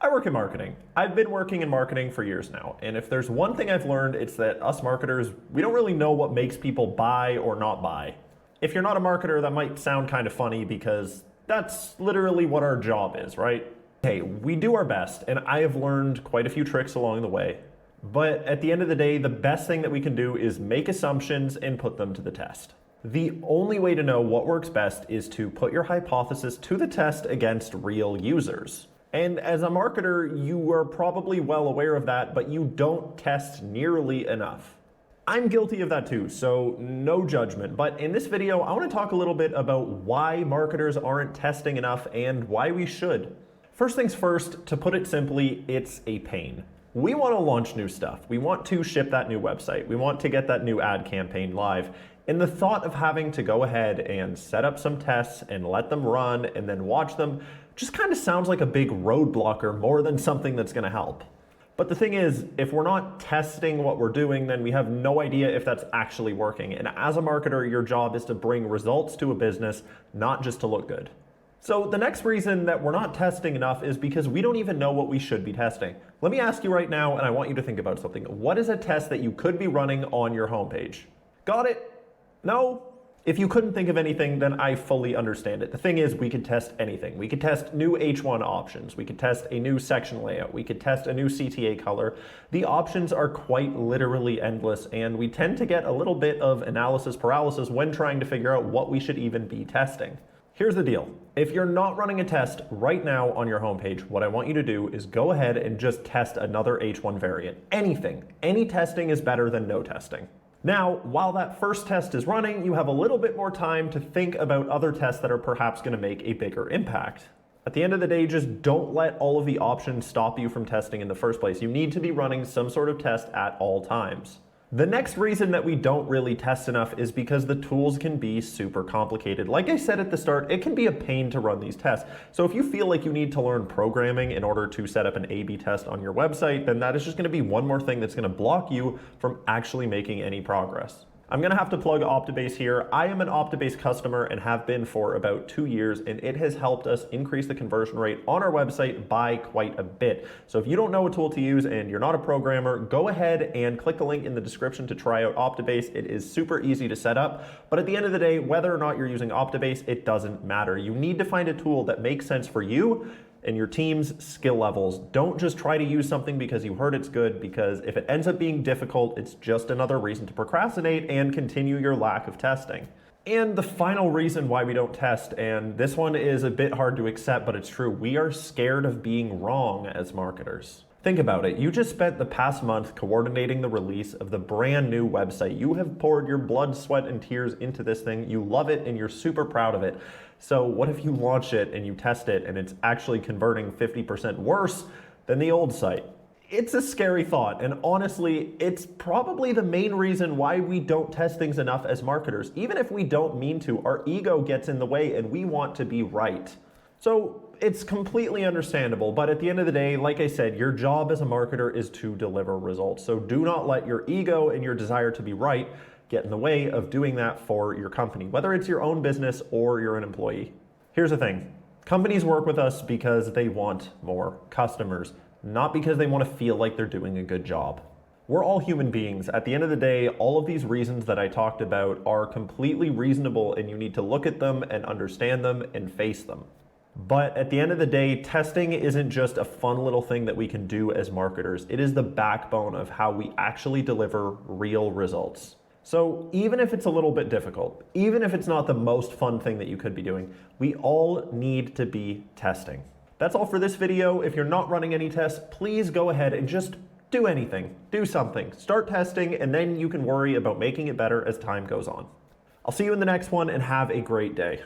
I work in marketing. I've been working in marketing for years now, and if there's one thing I've learned, it's that us marketers, we don't really know what makes people buy or not buy. If you're not a marketer, that might sound kind of funny because that's literally what our job is, right? Hey, we do our best, and I have learned quite a few tricks along the way. But at the end of the day, the best thing that we can do is make assumptions and put them to the test. The only way to know what works best is to put your hypothesis to the test against real users. And as a marketer, you are probably well aware of that, but you don't test nearly enough. I'm guilty of that too, so no judgment. But in this video, I want to talk a little bit about why marketers aren't testing enough and why we should. First things first, to put it simply, it's a pain. We want to launch new stuff. We want to ship that new website. We want to get that new ad campaign live. And the thought of having to go ahead and set up some tests and let them run and then watch them just kind of sounds like a big roadblocker more than something that's going to help. But the thing is, if we're not testing what we're doing, then we have no idea if that's actually working. And as a marketer, your job is to bring results to a business, not just to look good. So the next reason that we're not testing enough is because we don't even know what we should be testing. Let me ask you right now, and I want you to think about something. What is a test that you could be running on your homepage? Got it? No? If you couldn't think of anything, then I fully understand it. The thing is, we could test anything. We could test new H1 options. We could test a new section layout. We could test a new CTA color. The options are quite literally endless, and we tend to get a little bit of analysis paralysis when trying to figure out what we should even be testing. Here's the deal. If you're not running a test right now on your homepage, what I want you to do is go ahead and just test another H1 variant. Anything. Any testing is better than no testing. Now, while that first test is running, you have a little bit more time to think about other tests that are perhaps going to make a bigger impact. At the end of the day, just don't let all of the options stop you from testing in the first place. You need to be running some sort of test at all times. The next reason that we don't really test enough is because the tools can be super complicated. Like I said at the start, it can be a pain to run these tests. So if you feel like you need to learn programming in order to set up an A/B test on your website, then that is just going to be one more thing that's going to block you from actually making any progress. I'm going to have to plug Optibase here. I am an Optibase customer and have been for about 2 years, and it has helped us increase the conversion rate on our website by quite a bit. So if you don't know a tool to use and you're not a programmer, go ahead and click the link in the description to try out Optibase. It is super easy to set up, but at the end of the day, whether or not you're using Optibase, it doesn't matter. You need to find a tool that makes sense for you and your team's skill levels. Don't just try to use something because you heard it's good, because if it ends up being difficult, it's just another reason to procrastinate and continue your lack of testing. And the final reason why we don't test, and this one is a bit hard to accept, but it's true, we are scared of being wrong as marketers. Think about it. You just spent the past month coordinating the release of the brand new website. You have poured your blood, sweat, and tears into this thing. You love it and you're super proud of it. So what if you launch it and you test it and it's actually converting 50% worse than the old site? It's a scary thought, and honestly, it's probably the main reason why we don't test things enough as marketers. Even if we don't mean to, our ego gets in the way and we want to be right. So it's completely understandable, but at the end of the day, like I said, your job as a marketer is to deliver results. So do not let your ego and your desire to be right get in the way of doing that for your company, whether it's your own business or you're an employee. Here's the thing. Companies work with us because they want more customers, not because they want to feel like they're doing a good job. We're all human beings. At the end of the day, all of these reasons that I talked about are completely reasonable, and you need to look at them and understand them and face them. But at the end of the day, testing isn't just a fun little thing that we can do as marketers. It is the backbone of how we actually deliver real results. So even if it's a little bit difficult, even if it's not the most fun thing that you could be doing, we all need to be testing. That's all for this video. If you're not running any tests, please go ahead and just do anything. Do something. Start testing, and then you can worry about making it better as time goes on. I'll see you in the next one, and have a great day.